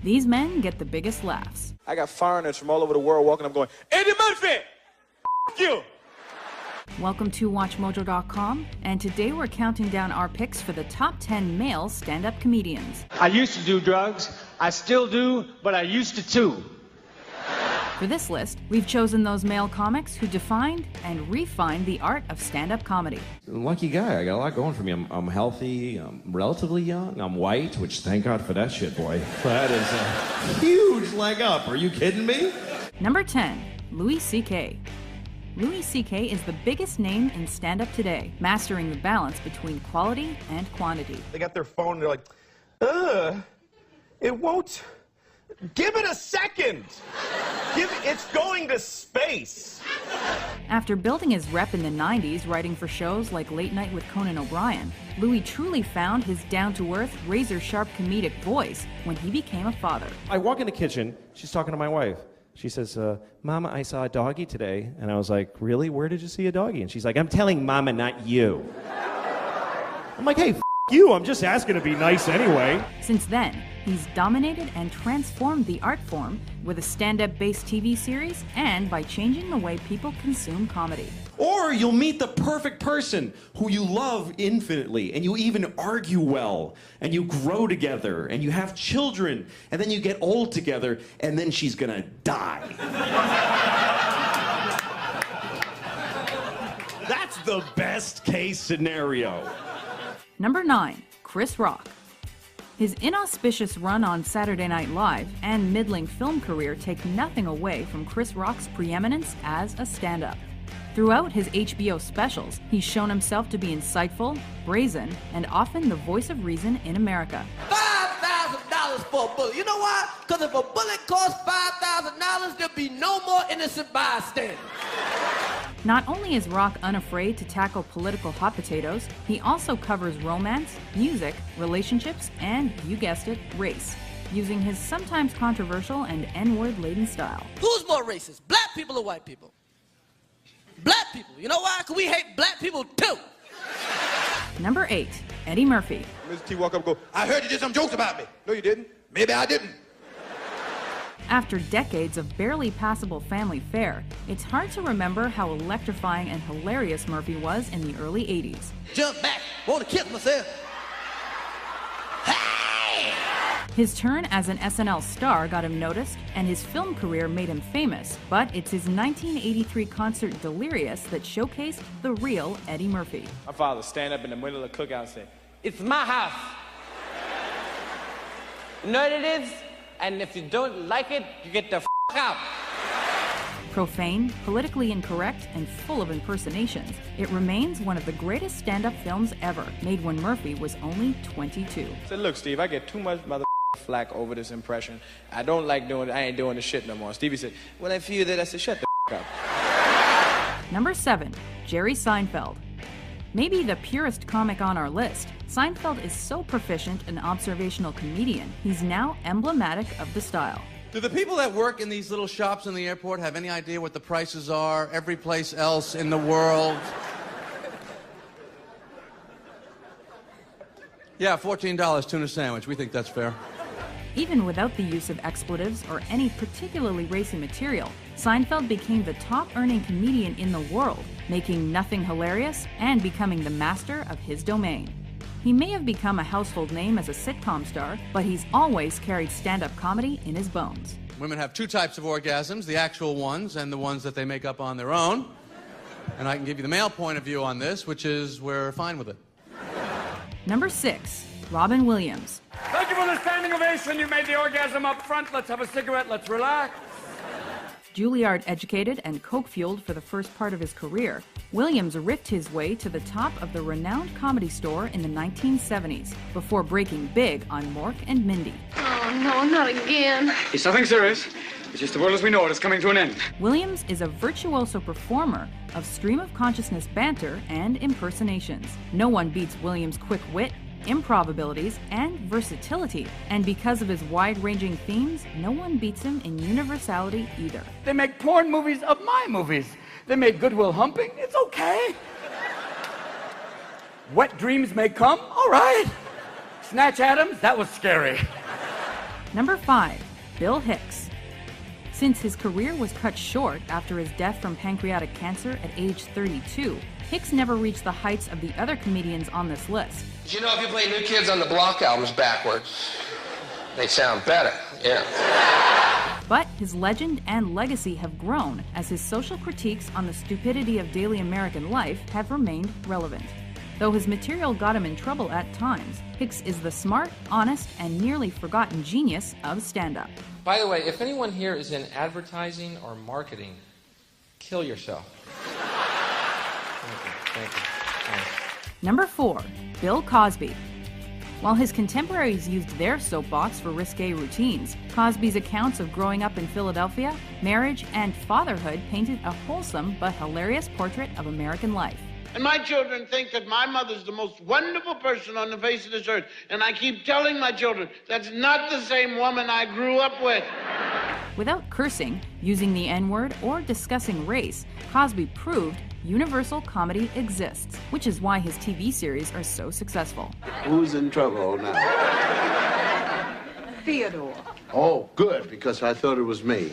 These men get the biggest laughs. I got foreigners from all over the world walking up going, Eddie Murphy! F you! Welcome to WatchMojo.com, and today we're counting down our picks for the top 10 male stand-up comedians. I used to do drugs, I still do, but I used to too. For this list, we've chosen those male comics who defined and refined the art of stand-up comedy. Lucky guy, I got a lot going for me. I'm healthy, I'm relatively young, I'm white, which thank God for that shit, boy. That is a huge leg up, are you kidding me? Number 10, Louis C.K. Louis C.K. is the biggest name in stand-up today, mastering the balance between quality and quantity. They got their phone and they're like, it won't. Give it a second. It's going to space. After building his rep in the 90s, writing for shows like Late Night with Conan O'Brien, Louis truly found his down-to-earth, razor-sharp comedic voice when he became a father. I walk in the kitchen, she's talking to my wife. She says, Mama, I saw a doggy today. And I was like, really? Where did you see a doggy? And she's like, I'm telling Mama, not you. I'm like, hey, you, I'm just asking to be nice anyway. Since then, he's dominated and transformed the art form with a stand-up based TV series and by changing the way people consume comedy. Or you'll meet the perfect person who you love infinitely, and you even argue well, and you grow together, and you have children, and then you get old together, and then she's gonna die. That's the best case scenario. Number 9, Chris Rock. His inauspicious run on Saturday Night Live and middling film career take nothing away from Chris Rock's preeminence as a stand-up. Throughout his HBO specials, he's shown himself to be insightful, brazen, and often the voice of reason in America. $5,000 for a bullet. You know why? Because if a bullet costs $5,000, there'll be no more innocent bystanders. Not only is Rock unafraid to tackle political hot potatoes, he also covers romance, music, relationships, and, you guessed it, race, using his sometimes controversial and N-word laden style. Who's more racist, black people or white people? Black people. You know why? Because we hate black people too. Number 8, Eddie Murphy. Mr. T walk up and go, I heard you did some jokes about me. No, you didn't. Maybe I didn't. After decades of barely passable family fare, it's hard to remember how electrifying and hilarious Murphy was in the early 80s. Jump back. Want to kill myself. Hey! His turn as an SNL star got him noticed, and his film career made him famous, but it's his 1983 concert Delirious that showcased the real Eddie Murphy. My father stand up in the middle of the cookout and say, It's my house. You know what it is? And if you don't like it, you get the f*** out. Profane, politically incorrect, and full of impersonations, it remains one of the greatest stand-up films ever, made when Murphy was only 22. I said, look, Steve, I get too much mother flack over this impression. I don't like doing it. I ain't doing the shit no more. Stevie said, well, I feel that. I said, shut the up. Number 7, Jerry Seinfeld. Maybe the purest comic on our list, Seinfeld is so proficient an observational comedian, he's now emblematic of the style. Do the people that work in these little shops in the airport have any idea what the prices are every place else in the world? Yeah, $14 tuna sandwich. We think that's fair. Even without the use of expletives or any particularly racy material, Seinfeld became the top-earning comedian in the world, making nothing hilarious and becoming the master of his domain. He may have become a household name as a sitcom star, but he's always carried stand-up comedy in his bones. Women have two types of orgasms, the actual ones and the ones that they make up on their own. And I can give you the male point of view on this, which is we're fine with it. Number 6, Robin Williams. Thank you for the standing ovation. You made the orgasm up front. Let's have a cigarette. Let's relax. Juilliard-educated and coke-fueled for the first part of his career, Williams ripped his way to the top of the renowned Comedy Store in the 1970s, before breaking big on Mork and Mindy. Oh, no, not again. It's nothing serious. It's just the world as we know it is coming to an end. Williams is a virtuoso performer of stream-of-consciousness banter and impersonations. No one beats Williams' quick wit, improv abilities, and versatility. And because of his wide-ranging themes, no one beats him in universality either. They make porn movies of my movies. They make Goodwill Humping. It's okay. Wet Dreams May Come. All right. Snatch Adams. That was scary. Number 5. Bill Hicks. Since his career was cut short after his death from pancreatic cancer at age 32, Hicks never reached the heights of the other comedians on this list. You know, if you play New Kids on the Block albums backwards, they sound better, yeah. But his legend and legacy have grown as his social critiques on the stupidity of daily American life have remained relevant. Though his material got him in trouble at times, Hicks is the smart, honest, and nearly forgotten genius of stand-up. By the way, if anyone here is in advertising or marketing, kill yourself. Thank you. Thanks. Number 4. Bill Cosby. While his contemporaries used their soapbox for risque routines, Cosby's accounts of growing up in Philadelphia, marriage, and fatherhood painted a wholesome but hilarious portrait of American life. And my children think that my mother's the most wonderful person on the face of this earth. And I keep telling my children, that's not the same woman I grew up with. Without cursing, using the N-word, or discussing race, Cosby proved universal comedy exists, which is why his TV series are so successful. Who's in trouble now? Theodore. Oh, good, because I thought it was me.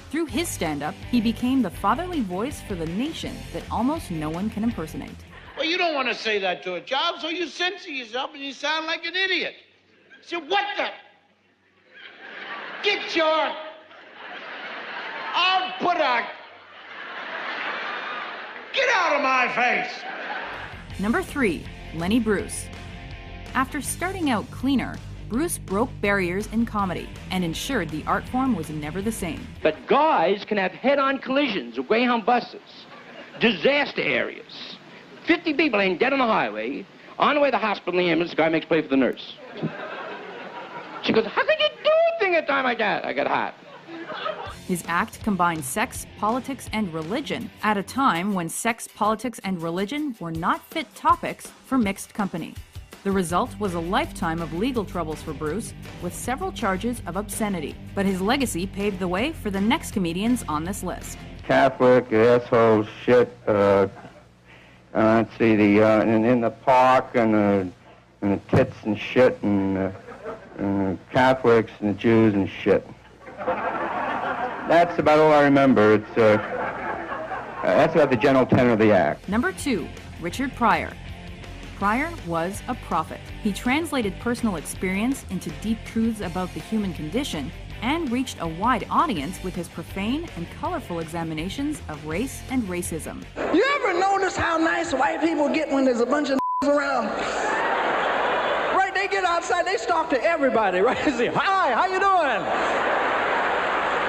Through his stand-up, he became the fatherly voice for the nation that almost no one can impersonate. Well, you don't want to say that to a child, so you censor yourself and you sound like an idiot. So what the? Get your... I'll put a... Get out of my face! Number 3. Lenny Bruce. After starting out cleaner, Bruce broke barriers in comedy and ensured the art form was never the same. But guys can have head-on collisions with Greyhound buses, disaster areas. 50 people ain't dead on the highway. On the way to the hospital in the ambulance, the guy makes play for the nurse. She goes, how could you do a thing at a time like that? I got hot. His act combined sex, politics, and religion at a time when sex, politics, and religion were not fit topics for mixed company. The result was a lifetime of legal troubles for Bruce, with several charges of obscenity. But his legacy paved the way for the next comedians on this list. Catholic, asshole, shit, let's see, in the park, and the tits and shit, and Catholics and the Jews and shit. That's about all I remember. That's about the general tenor of the act. Number 2, Richard Pryor. Pryor was a prophet. He translated personal experience into deep truths about the human condition and reached a wide audience with his profane and colorful examinations of race and racism. You ever notice how nice white people get when there's a bunch of around? Right, they get outside, they talk to everybody, right? They say, hi, how you doing?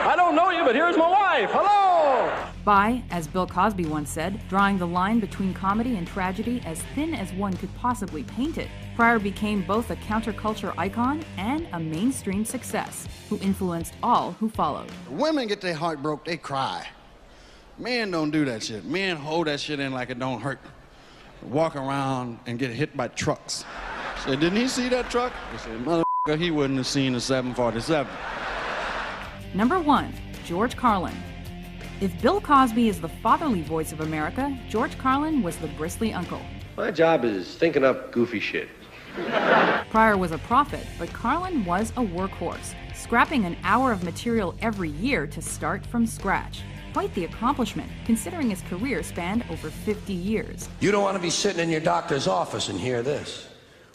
I don't know you, but here's my wife. Hello! By, as Bill Cosby once said, drawing the line between comedy and tragedy as thin as one could possibly paint it, Pryor became both a counterculture icon and a mainstream success, who influenced all who followed. Women get their heart broke, they cry. Men don't do that shit. Men hold that shit in like it don't hurt. Walk around and get hit by trucks. Say, didn't he see that truck? I said, motherfucker, he wouldn't have seen the 747. Number 1, George Carlin. If Bill Cosby is the fatherly voice of America, George Carlin was the bristly uncle. My job is thinking up goofy shit. Pryor was a prophet, but Carlin was a workhorse, scrapping an hour of material every year to start from scratch. Quite the accomplishment, considering his career spanned over 50 years. You don't want to be sitting in your doctor's office and hear this.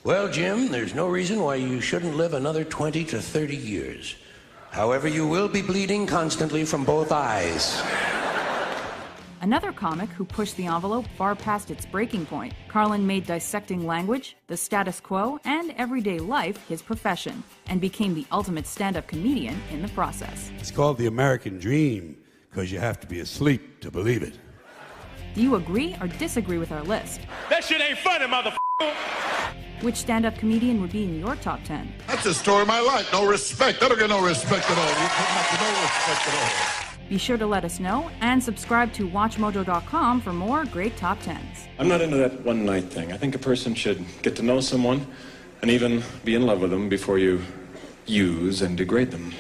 Well, Jim, there's no reason why you shouldn't live another 20 to 30 years. However, you will be bleeding constantly from both eyes. Another comic who pushed the envelope far past its breaking point, Carlin made dissecting language, the status quo, and everyday life his profession, and became the ultimate stand-up comedian in the process. It's called the American Dream, because you have to be asleep to believe it. Do you agree or disagree with our list? That shit ain't funny, motherfucker! Which stand-up comedian would be in your top 10? That's the story of my life. No respect. I don't get no respect at all. You have no respect at all. Be sure to let us know and subscribe to WatchMojo.com for more great top 10s. I'm not into that one-night thing. I think a person should get to know someone and even be in love with them before you use and degrade them.